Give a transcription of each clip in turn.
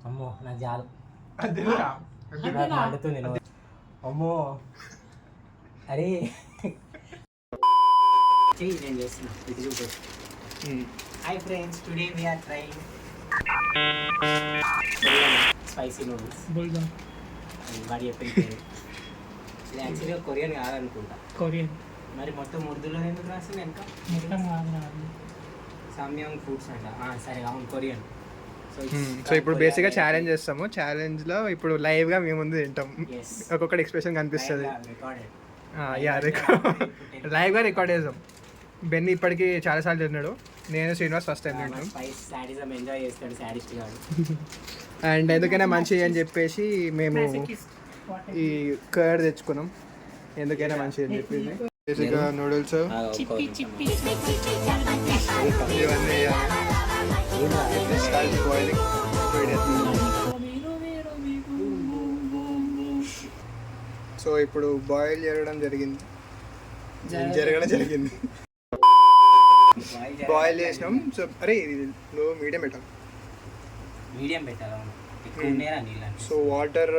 అమ్మో నాకు చాలు అది నాకు మండుతుంది నువ్వు. అమ్మో అరే నేను చేస్తున్నా ఇది చూపేసి. Hi friends, today we are trying spicy noodles. వాడి చెప్పిన పేరు ఇది యాక్చువల్గా కొరియన్ కాదనుకుంటా. కొరియన్ మరి మొత్తం ఉర్దూలో ఎందుకు రాసింది వెనక? మొత్తం కాదు సామ్యాంగ్ ఫుడ్స్ అంట. సరే అవును కొరియన్. సో ఇప్పుడు బేసిక్గా ఛాలెంజ్ చేస్తాము. ఛాలెంజ్లో ఇప్పుడు లైవ్గా మేము ముందు తింటాం. ఒక్కొక్కటి ఎక్స్ప్రెషన్ కనిపిస్తుంది. లైవ్గా రికార్డ్ చేద్దాం. బెన్నీ ఇప్పటికీ చాలాసార్లు తిన్నాడు. నేను శ్రీనివాస్ ఫస్ట్ టైం తింటాం. అండ్ ఎందుకైనా మంచిది అని చెప్పేసి మేము ఈ కర్డ్ తెచ్చుకున్నాం. ఎందుకైనా మంచిది అని చెప్పేసి బేసిక్గా నూడిల్స్ ఇవన్నీ సో ఇప్పుడు బాయిల్ జరగడం జరిగింది. బాయిల్ చేసినాం. సో అరే ఇది లో మీడియం పెట్టాలి. సో వాటర్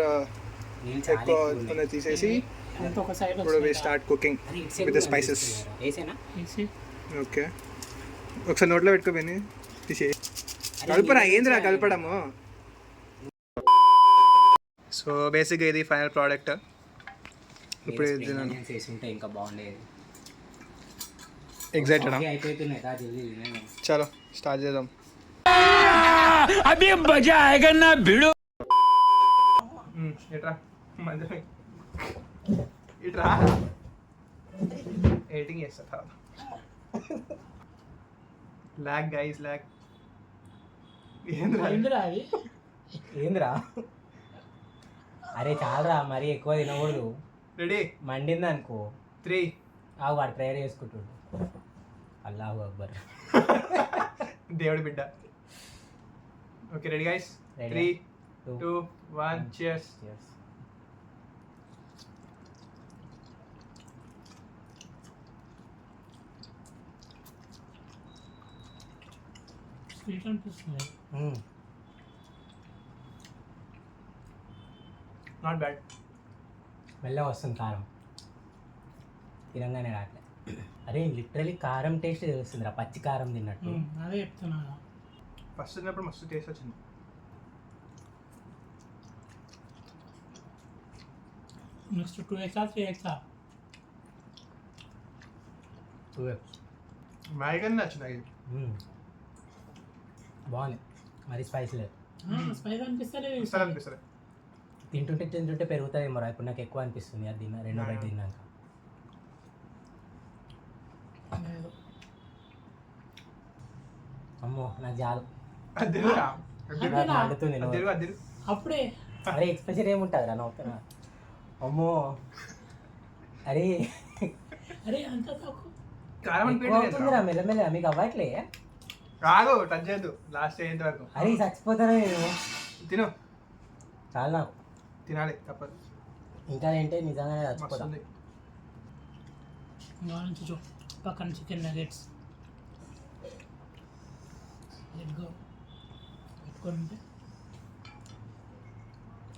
ఎక్కువ తీసేసి ఇప్పుడు we start cooking with the spices. Okay ఒకసారి నోట్లో పెట్టుకోపోయి తీసే కలపరా. ఏందిరా కలపడము. సో బేసిక్గా ఇది ఫైనల్ ప్రోడక్ట్. ఇప్పుడు ఇంకా బాగుండేది. ఎగ్జైటెడ్ అయిపోతున్నాయి. చలో స్టార్ట్ చేద్దాం. ఇట్రా ఇట్రా ఎడిటింగ్ చేస్తా. లాగ్ గైస్ లాగ్. ఏంద్రా అరే చాలరా, మరీ ఎక్కువ తినకూడదు. రెడీ మండింది అనుకో 3 వాడు ప్రేయర్ చేసుకుంటుండు. అల్లాహు అక్బర్. దేవుడి బిడ్డ. Okay ready guys. 3 2 1 cheers. Sweet అనిపిస్తుంది. Not bad. మెల్లగా వస్తుంది కారం, తినంగానే రాట్లే. అరే లిటరలీ కారం టేస్ట్ తెలుస్తుందిరా, పచ్చి కారం తిన్నట్టు. అదే చెప్తున్నా. ఫస్ట్ తిన్నప్పుడు మస్తు టేస్ట్ వచ్చింది. Next 2x 3x 2x Megan నచ్చింది. బాగుంది, మరి స్పైసీ లేదు. స్పైస్ అనిపిస్తుంది. తింటుంటే పెరుగుతుంది మరి. ఇప్పుడు నాకు ఎక్కువ అనిపిస్తుంది అది రెండో బయట తిన్నాక. అమ్మో నాకు చాలు మండుతుంది. అప్పుడే అరే ఎక్స్ప్రెషన్ ఏముంటుంది రా నవ్వుతున్నా. అమ్మో అరే అంత తక్కువ అవుతుందిరా మెల్లమెల్ల. మీకు అవ్వట్లే? రాదు టచ్ చేయద్దు లాస్ట్ అయ్యేంత వరకు. అరే చచ్చిపోతారా నేను. తిను చాలు నాకు. తినాలి తప్పదు. ఇంకా ఏంటే నిజంగానే చచ్చిపోతా. నుంచి పక్కన చికెన్ నగెట్స్ పెట్టుకుంటే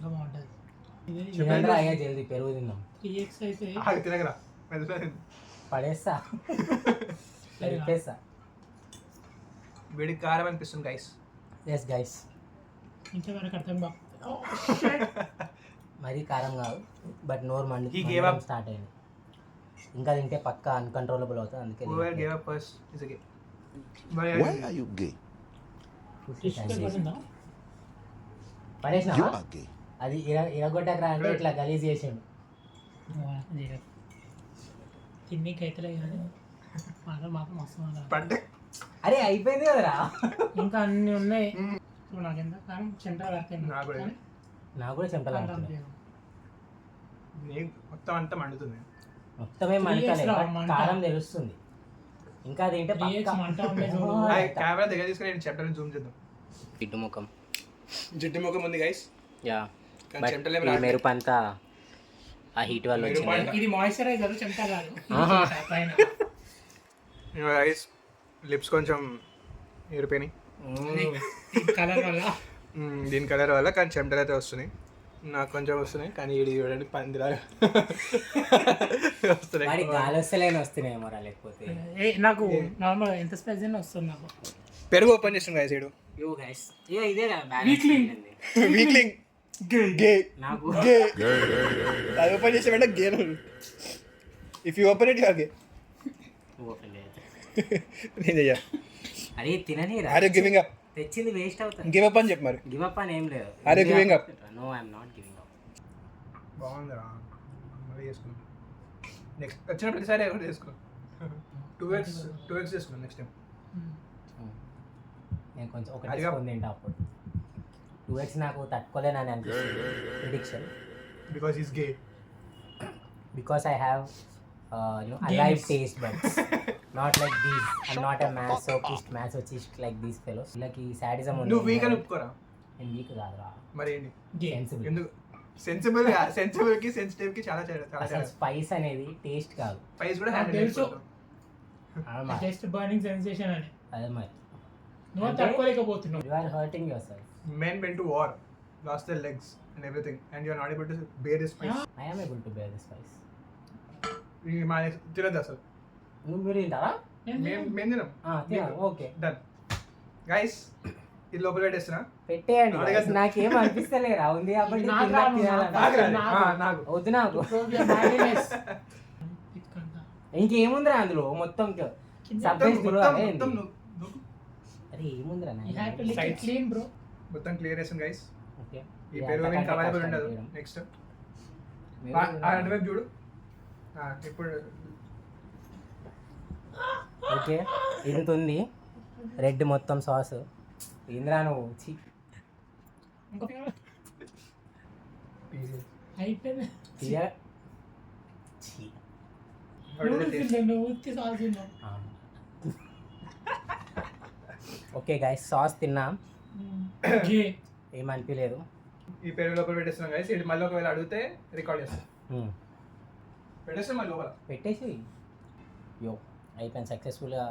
బాగుంటుంది. జల్దీ పెరుగు తిన్నాం. 3x అయితే తినగరా పడేస్తా పెట్టేస్తా. వేడి కారం అనిపిస్తుంది గైస్. Yes guys. ఇంతవరకు అర్థం బా మరీ కారం కాదు, బట్ నోరు మండి స్టార్ట్ అయింది. ఇంకా తింటే పక్క అన్కంట్రోలబుల్ అవుతుంది. అందుకే పడేసిన అది ఇరగొట్టకరా అంటే ఇట్లా గలీజ్ చేసాడు. తిన్నీకి అయితే కానీ మాత్రం మస్తు. అరే అయిపోయింది కదరా, ఇంకా అన్ని ఉన్నాయి. నాకెంత కారం చెంటలు నాకు కూడా చెంటలు మొత్తం అంతా మండుతుంది. మొత్తమే మంటలే, కారం తెలుస్తుంది. ఇంకా తింటే కెమెరా దగ్గర తీసుకుని చెమటలు జూమ్ చేద్దాం. జిడ్డు ముఖం ఉంది గైస్. మెరుపు అంతా ఆ హీట్ వల్ల వచ్చింది. ఇది మాయిశ్చరైజర్, చెమట కాదు. గైస్ లిప్స్ కొంచెం ఏరిపోయినాయి కలర్ వల్ల. దీని కలర్ వల్ల కానీ చెమటలు అయితే వస్తున్నాయి, నాకు కొంచెం వస్తున్నాయి, కానీ ఇది చూడండి పందిలాగా వస్తున్నాయి. వాడికి గాలి వస్తలేని వస్తున్నాయి మరా, లేకపోతే నాకు నార్మల్ ఎంత స్పైస్ అయినా వస్తుంది నాకు. పెరుగు ఓపెన్ చేస్తుంది గాయస్ ఇడు యో గైస్ ఇదే Weakling. వీక్లింగ్ గే నాకు గే అది ఓపెన్ చేసే వెంటనే gay if you open it you gay నేను చెయ్యా. అరే తినని ఆర్ యూ గివింగ్ అప్? తెచ్చింది వేస్ట్ అవుతుంది. గివ్ అప్ అని చెప్పు మరి. గివ్ అప్ అని ఏం లేదు. Are you giving up? No I'm not giving up. బాగుందిరా, మళ్ళీ చేసుకున్నాం. నెక్స్ట్ వచ్చిన ప్రతిసారి ఒకటి చేసుకున్నాం. 2x చేసుకున్నాం నెక్స్ట్ టైం. నేను కొంచెం ఒకటి తీసుకొని తింటా అప్పుడు. 2x నాకు తట్టుకోలేనని అనిపిస్తుంది prediction. Because is gay. Because I have alive taste buds. Not like these. I'm not a masochist like these fellows. Like ఈ sadism ఉంది. నువ్వు వీక్ అని ఒప్పుకోరా? నేను వీక్ కాదురా. మరి ఏంటి? Sensible. ఎందుకు సెన్సిబుల్ కి సెన్సిటివ్ కి చాలా అసలు స్పైస్ అనేది టేస్ట్ కాదు. స్పైస్ కూడా హ్యాండిల్ తెలుసు. చేసుకుంటాం. జస్ట్ బర్నింగ్ సెన్సేషన్ అని అదే మరి. నువ్వు తట్టుకోలేకపోతున్నావు. You are hurting yourself. Men went to war, lost their legs and everything, and you are not able to bear this spice. I am able to bear the spice. మా తినద్దు అసలు. మీరు తింటారా? మేము తినాం. తినాలి. ఓకే డన్ గైస్, ఇది లోపల పెట్టేస్తున్నా. పెట్టేయండి. అడగద్దు. నాకేం అనిపిస్తలేరా ఉంది కాబట్టి నాకు తిన్నా రాదు, తినాలని. నాకు వద్దు నాకు. ఇట్కంతా. ఇంకేముందిరా అందులో మొత్తం సర్ప్రైజ్ మొత్తం నువ్వు అరే ఏముందిరా You have to lick it clean, bro. మొత్తం క్లియర్ చేసాను గైస్. ఓకే ఈ పెరుగు ఇంకా అవైలబుల్ ఉండదు. నెక్స్ట్ అటువైపు చూడు. ఇప్పుడు ఓకే ఇంత ఉంది రెడ్ మొత్తం సాస్. ఇంద్రా నువ్వు ఇంకో అయిపోయింది. నువ్వు ఉత్తి సాస్ తిన్నావు. ఓకే గైస్ సాస్ తిన్నా, గే. ఏమనిపించలేదు. ఈ పెరుగు లోపల పెట్టేస్తున్నాం గైస్. ఇది మళ్ళీ ఒకవేళ అడిగితే రికార్డ్ చేస్తాం. పెట్టేస్తాం మళ్ళీ లోపల పెట్టేసి యో అయిపోయింది సక్సెస్ఫుల్గా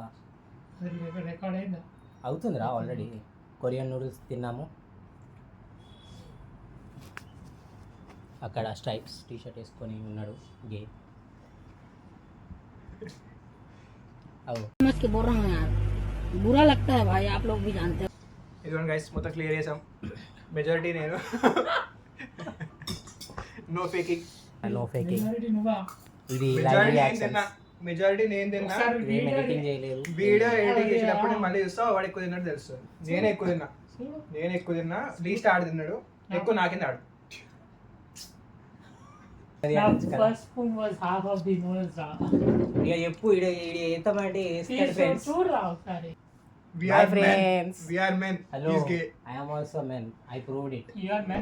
రికార్డ్ అయిందా? అవుతుందిరా ఆల్రెడీ. కొరియన్ నూడిల్స్ తిన్నాము. అక్కడ స్ట్రైప్స్ టీ షర్ట్ వేసుకొని ఉన్నాడు గే. అవు समझ के बोल रहा हूँ यार, बुरा लगता है भाई, आप लोग भी जानते हैं. ఇదిగోండి గైస్ మొత్తం క్లియర్ చేసాం. మెజారిటీ నేను. No faking. No faking. Majority నువ్వా? ఇది లైవ్ రియాక్షన్స్. మెజారిటీ నేను తిన్నా. ఒకసారి ఏం ఎడిటింగ్ చేయలేదు. వీడియో ఎడిటింగ్ చేసినప్పుడు నేను మళ్ళీ చూస్తా వాడు ఎక్కువ తిన్నట్టు తెలుస్తుంది. నేను ఎక్కువ తిన్నా. లీస్ట్ ఆడు తిన్నాడు, ఎక్కువ నాకింద ఆడు. The first spoon was half of the noodles రా. ఇక చెప్పు ఇడ ఎంత అంటే వేస్తాడు ఫ్రెండ్స్. చూడరా ఒకసారి. We My are friends. men. We are men. Hello. He's gay. I am also man. I proved it. You are man.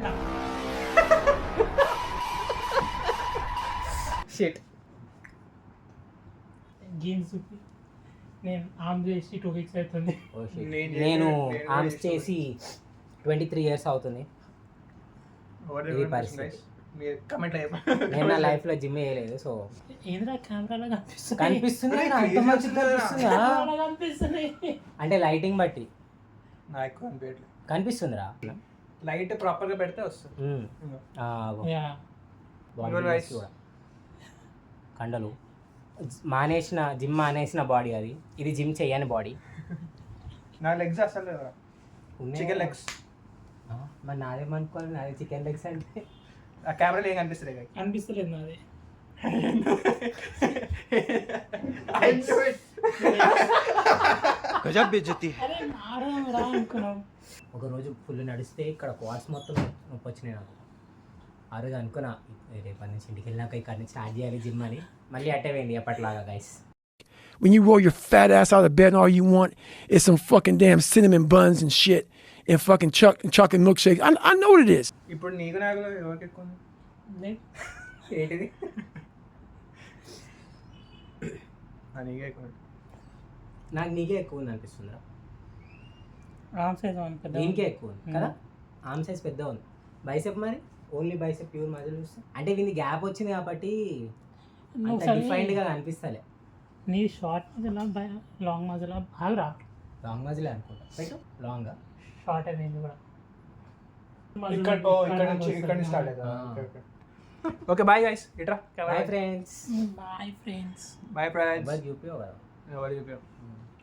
Shit. Jeans నేను ఆర్మ్ చేసి 2 weeks అవుతుంది. Oh shit. నేను నేను నేను ఆర్మ్స్ చేసి 23 years అవుతుంది. What ఇది is పరిస్థితి. guys? మీరు కమెంట్ నేను నా లైఫ్ లో జిమ్ చేయలేదు. సో ఏంద్రా కెమెరాలో కనిపిస్తుంది. కనిపిస్తుంది Crazy అంత మంచిగా కనిపిస్తుందా? కెమెరాలో కనిపిస్తుంది. అంటే లైటింగ్ బట్టి నాకు ఎక్కువ అనిపించట్లేదు. కనిపిస్తుందిరా. లైట్ ప్రాపర్ గా పెడితే వస్తుంది. యా. Body Nice. కూడా కండలు జిమ్ మానేసిన బాడీ అది. ఇది జిమ్ చేయని బాడీ. నా లెగ్స్ అసలు చికెన్ లెగ్స్. మరి నాదేమనుకోవాలి, నాది చికెన్ లెగ్స్ అంటే. ఆ కెమెరాలో ఏం కనిపిస్తుంది కదా. అనిపిస్తలేదు నాది. గజబ్ బేజతి. అరే నారాయణ రా అనుకున్నాం. ఒక రోజు ఫుల్ నడిస్తే ఇక్కడ క్వార్ట్స్ మొత్తం నొప్పి వచ్చినాయి నాకు. ఆ రోజు అనుకున్నా రేపటి నుంచి ఇంటికి వెళ్ళినాక ఇక్కడ నుంచి స్టార్ట్ చేయాలి జిమ్ అని. మళ్ళీ అట్టే పోయింది ఎప్పటిలాగా guys. When you roll your fat ass out of bed and all you want is some fucking damn cinnamon buns and shit and fucking chocolate milkshakes. I know what it is. ఇప్పుడు నీకు నాకు ఎవరికి ఎక్కువ ఉంది? ఏంటిది? నీకే ఎక్కువ ఉంది. నాకు నీకే ఎక్కువ ఉంది అనిపిస్తుందా? ఆర్మ్ సైజ్ పెద్ద. దీనికే ఎక్కువ ఉంది కదా. ఆర్మ్ సైజ్ పెద్ద ఉంది. బైసెప్ మరి ఓన్లీ బైసెప్ ప్యూర్ మజిల్ చూస్తే అంటే దీనికి గ్యాప్ వచ్చింది కాబట్టి డిఫైన్డ్ గా కనిపిస్తలే. నీ షార్ట్ మజిలా లాంగ్ మజిలా బాగా లాంగ్ మజిలే అనుకుంటా. పెట్టు లాంగ్ షార్ట్ అయింది కూడా. ఇక్కడ నుంచి స్టార్ట్ అవుతుంది. ఓకే బాయ్ గైస్, ఇట్రా bye friends. Bye friends. Bye friends. Bye చూపియో కదా. ఎవరు చెప్పావు?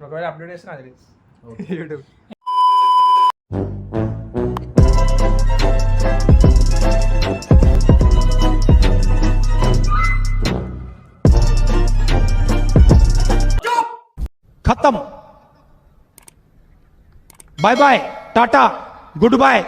ఒకవేళ అప్డేట్ చేస్తే నాకు తెలియదు యూట్యూబ్. खत्म. Bye bye, tata, good bye.